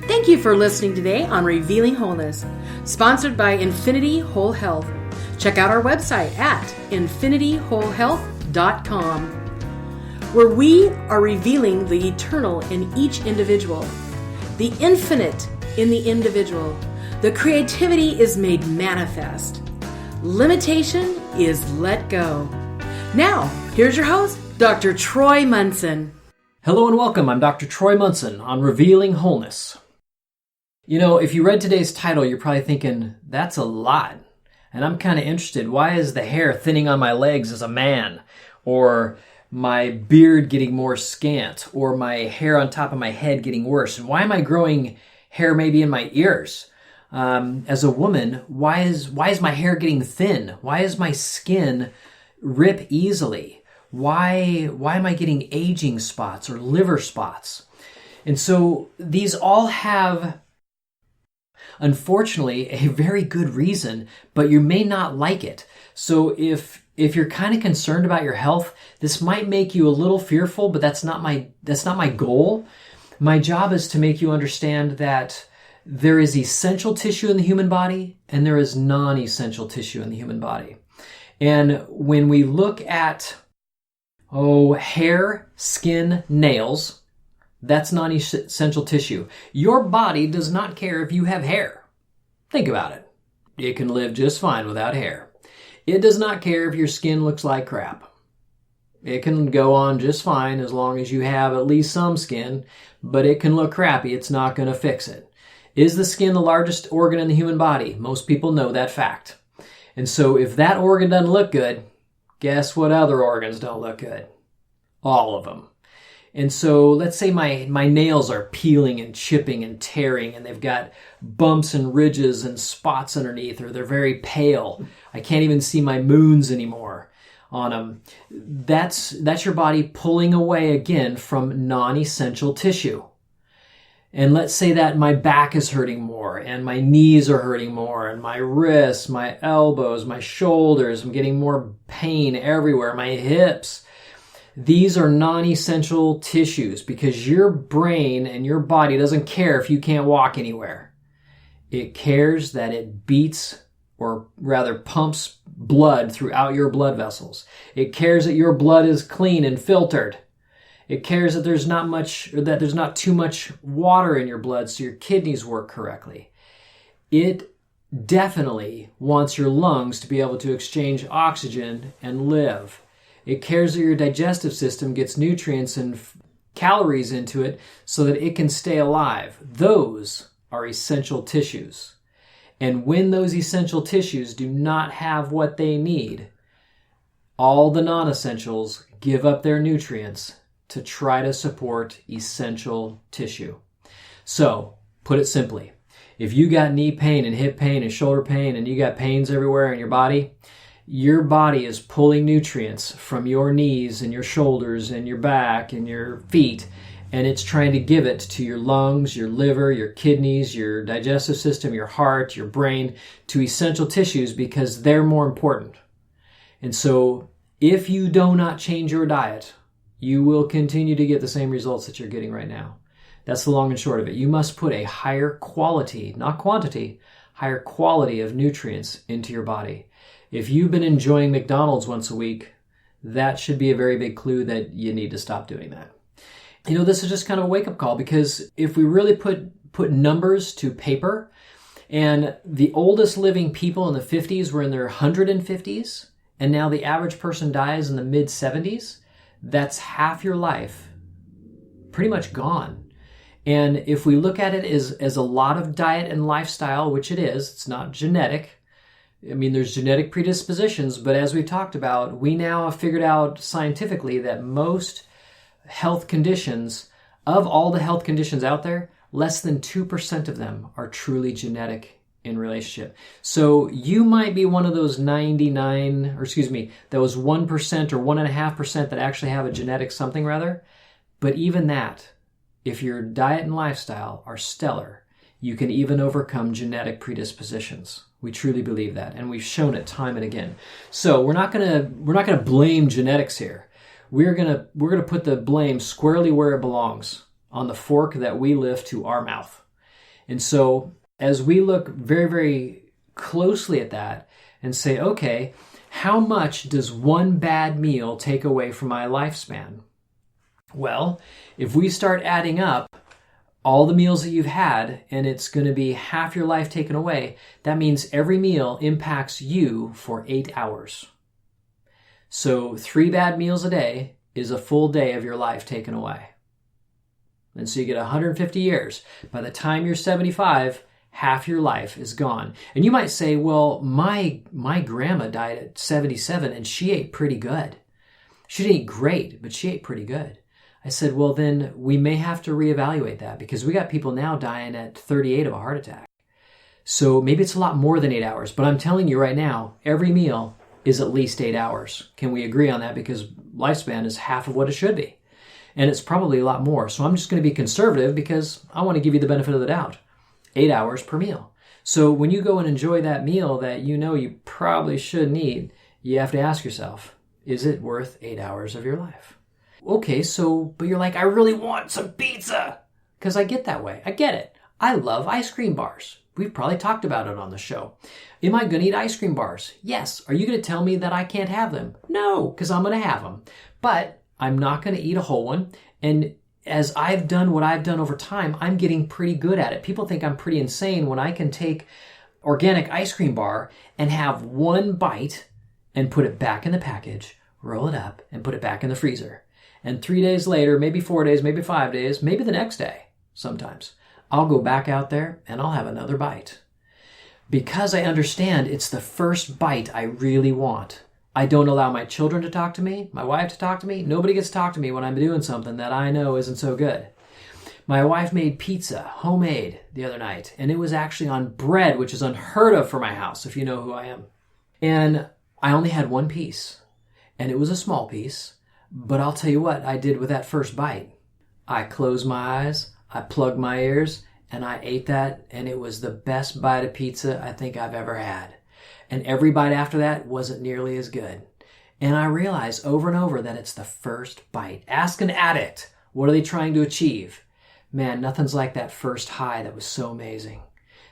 Thank you for listening today on Revealing Wholeness, sponsored by Infinity Whole Health. Check out our website at infinityWholeHealth.com, where we are revealing the eternal in each individual, the infinite in the individual. The creativity is made manifest. Limitation is let go. Now, here's your host, Dr. Troy Munson. Hello and welcome. I'm Dr. Troy Munson on Revealing Wholeness. You know, if you read today's title, you're probably thinking, that's a lot. And I'm kind of interested. Why is the hair thinning on my legs as a man? Or my beard getting more scant? Or my hair on top of my head getting worse? And why am I growing hair maybe in my ears? As a woman, why is my hair getting thin? Why is my skin rip easily? Why am I getting aging spots or liver spots? And so these all have, unfortunately, a very good reason, but you may not like it. So if you're kind of concerned about your health, this might make you a little fearful, but that's not my goal. My job is to make you understand that there is essential tissue in the human body and there is non-essential tissue in the human body. And when we look at hair, skin, nails, that's non-essential tissue. Your body does not care if you have hair. Think about it. It can live just fine without hair. It does not care if your skin looks like crap. It can go on just fine as long as you have at least some skin, but it can look crappy. It's not going to fix it. Is the skin the largest organ in the human body? Most people know that fact. And so if that organ doesn't look good, guess what other organs don't look good? All of them. And so let's say my nails are peeling and chipping and tearing and they've got bumps and ridges and spots underneath, or they're very pale. I can't even see my moons anymore on them. That's your body pulling away again from non-essential tissue. And let's say that my back is hurting more and my knees are hurting more and my wrists, my elbows, my shoulders, I'm getting more pain everywhere, my hips. These are non-essential tissues because your brain and your body doesn't care if you can't walk anywhere. It cares that it beats, or rather pumps blood throughout your blood vessels. It cares that your blood is clean and filtered. It cares that there's not too much water in your blood so your kidneys work correctly. It definitely wants your lungs to be able to exchange oxygen and live. It cares that your digestive system gets nutrients and calories into it so that it can stay alive. Those are essential tissues. And when those essential tissues do not have what they need, all the non-essentials give up their nutrients to try to support essential tissue. So, put it simply, if you got knee pain and hip pain and shoulder pain and you got pains everywhere in your body is pulling nutrients from your knees and your shoulders and your back and your feet, and it's trying to give it to your lungs, your liver, your kidneys, your digestive system, your heart, your brain, to essential tissues because they're more important. And so, if you do not change your diet, you will continue to get the same results that you're getting right now. That's the long and short of it. You must put a higher quality, not quantity, higher quality of nutrients into your body. If you've been enjoying McDonald's once a week, that should be a very big clue that you need to stop doing that. You know, this is just kind of a wake-up call because if we really put numbers to paper, and the oldest living people in the 50s were in their 150s, and now the average person dies in the mid-70s, that's half your life pretty much gone. And if we look at it as a lot of diet and lifestyle, which it is, it's not genetic. I mean, there's genetic predispositions, but as we talked about, we now have figured out scientifically that most health conditions, of all the health conditions out there, less than 2% of them are truly genetic in relationship. So you might be one of those those 1% or 1.5% that actually have a genetic something rather. But even that, if your diet and lifestyle are stellar, you can even overcome genetic predispositions. We truly believe that, and we've shown it time and again. So we're not gonna blame genetics here. We're gonna put the blame squarely where it belongs, on the fork that we lift to our mouth. And so as we look very, very closely at that and say, okay, how much does one bad meal take away from my lifespan? Well, if we start adding up all the meals that you've had, and it's going to be half your life taken away, that means every meal impacts you for 8 hours. So 3 bad meals a day is a full day of your life taken away. And so you get 150 years. By the time you're 75, half your life is gone. And you might say, well, my grandma died at 77 and she ate pretty good. She didn't eat great, but she ate pretty good. I said, well, then we may have to reevaluate that, because we got people now dying at 38 of a heart attack. So maybe it's a lot more than 8 hours, but I'm telling you right now, every meal is at least 8 hours. Can we agree on that? Because lifespan is half of what it should be. And it's probably a lot more. So I'm just going to be conservative because I want to give you the benefit of the doubt. 8 hours per meal. So when you go and enjoy that meal that you know you probably shouldn't eat, you have to ask yourself, is it worth 8 hours of your life? Okay, but you're like, I really want some pizza. Because I get that way. I get it. I love ice cream bars. We've probably talked about it on the show. Am I going to eat ice cream bars? Yes. Are you going to tell me that I can't have them? No, because I'm going to have them. But I'm not going to eat a whole one. And as I've done what I've done over time, I'm getting pretty good at it. People think I'm pretty insane when I can take organic ice cream bar and have one bite and put it back in the package, roll it up, and put it back in the freezer. And 3 days later, maybe 4 days, maybe 5 days, maybe the next day, sometimes, I'll go back out there and I'll have another bite. Because I understand it's the first bite I really want. I don't allow my children to talk to me, my wife to talk to me. Nobody gets to talk to me when I'm doing something that I know isn't so good. My wife made pizza, homemade, the other night, and it was actually on bread, which is unheard of for my house, if you know who I am. And I only had one piece, and it was a small piece. But I'll tell you what I did with that first bite. I closed my eyes, I plugged my ears, and I ate that, and it was the best bite of pizza I think I've ever had. And every bite after that wasn't nearly as good. And I realized over and over that it's the first bite. Ask an addict, what are they trying to achieve? Man, nothing's like that first high that was so amazing.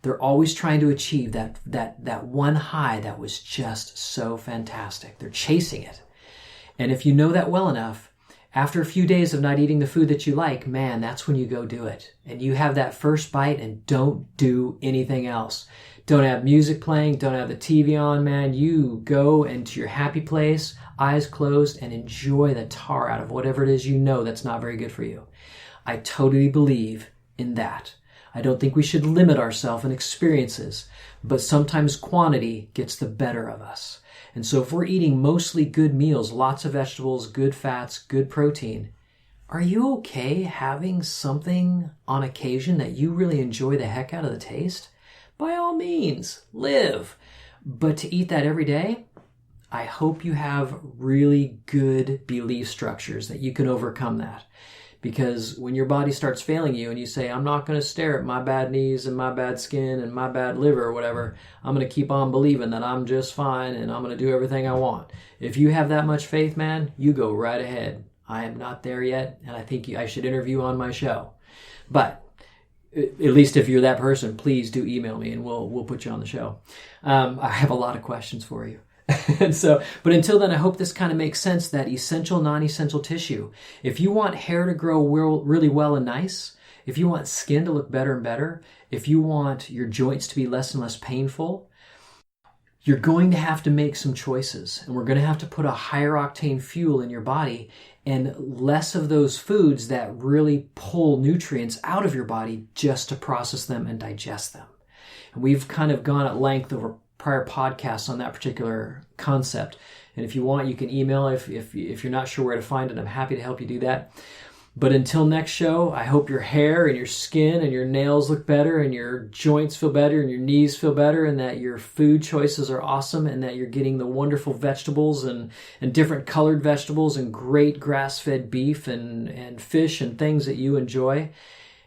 They're always trying to achieve that one high that was just so fantastic. They're chasing it. And if you know that well enough, after a few days of not eating the food that you like, man, that's when you go do it. And you have that first bite and don't do anything else. Don't have music playing, don't have the TV on, man. You go into your happy place, eyes closed, and enjoy the tar out of whatever it is you know that's not very good for you. I totally believe in that. I don't think we should limit ourselves in experiences, but sometimes quantity gets the better of us. And so if we're eating mostly good meals, lots of vegetables, good fats, good protein, are you okay having something on occasion that you really enjoy the heck out of the taste? By all means, live. But to eat that every day, I hope you have really good belief structures that you can overcome that. Because when your body starts failing you and you say, I'm not going to stare at my bad knees and my bad skin and my bad liver or whatever, I'm going to keep on believing that I'm just fine and I'm going to do everything I want. If you have that much faith, man, you go right ahead. I am not there yet, and I think I should interview on my show. But at least if you're that person, please do email me and we'll put you on the show. I have a lot of questions for you. But until then, I hope this kind of makes sense, that essential, non-essential tissue. If you want hair to grow really well and nice, if you want skin to look better and better, if you want your joints to be less and less painful, you're going to have to make some choices. And we're going to have to put a higher octane fuel in your body and less of those foods that really pull nutrients out of your body just to process them and digest them. And we've kind of gone at length over prior podcasts on that particular concept. And if you want, you can email if you're not sure where to find it. I'm happy to help you do that. But until next show, I hope your hair and your skin and your nails look better and your joints feel better and your knees feel better, and that your food choices are awesome, and that you're getting the wonderful vegetables and different colored vegetables and great grass-fed beef and fish and things that you enjoy,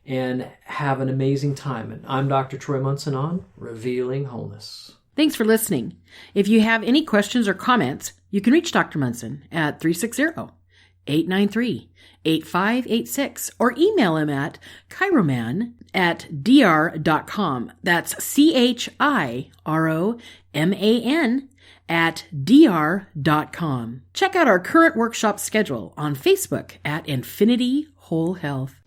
and have an amazing time. And I'm Dr. Troy Munson on Revealing Wholeness. Thanks for listening. If you have any questions or comments, you can reach Dr. Munson at 893-8586 or email him at chiroman@dr.com. That's CHIROMAN@dr.com. Check out our current workshop schedule on Facebook at Infinity Whole Health.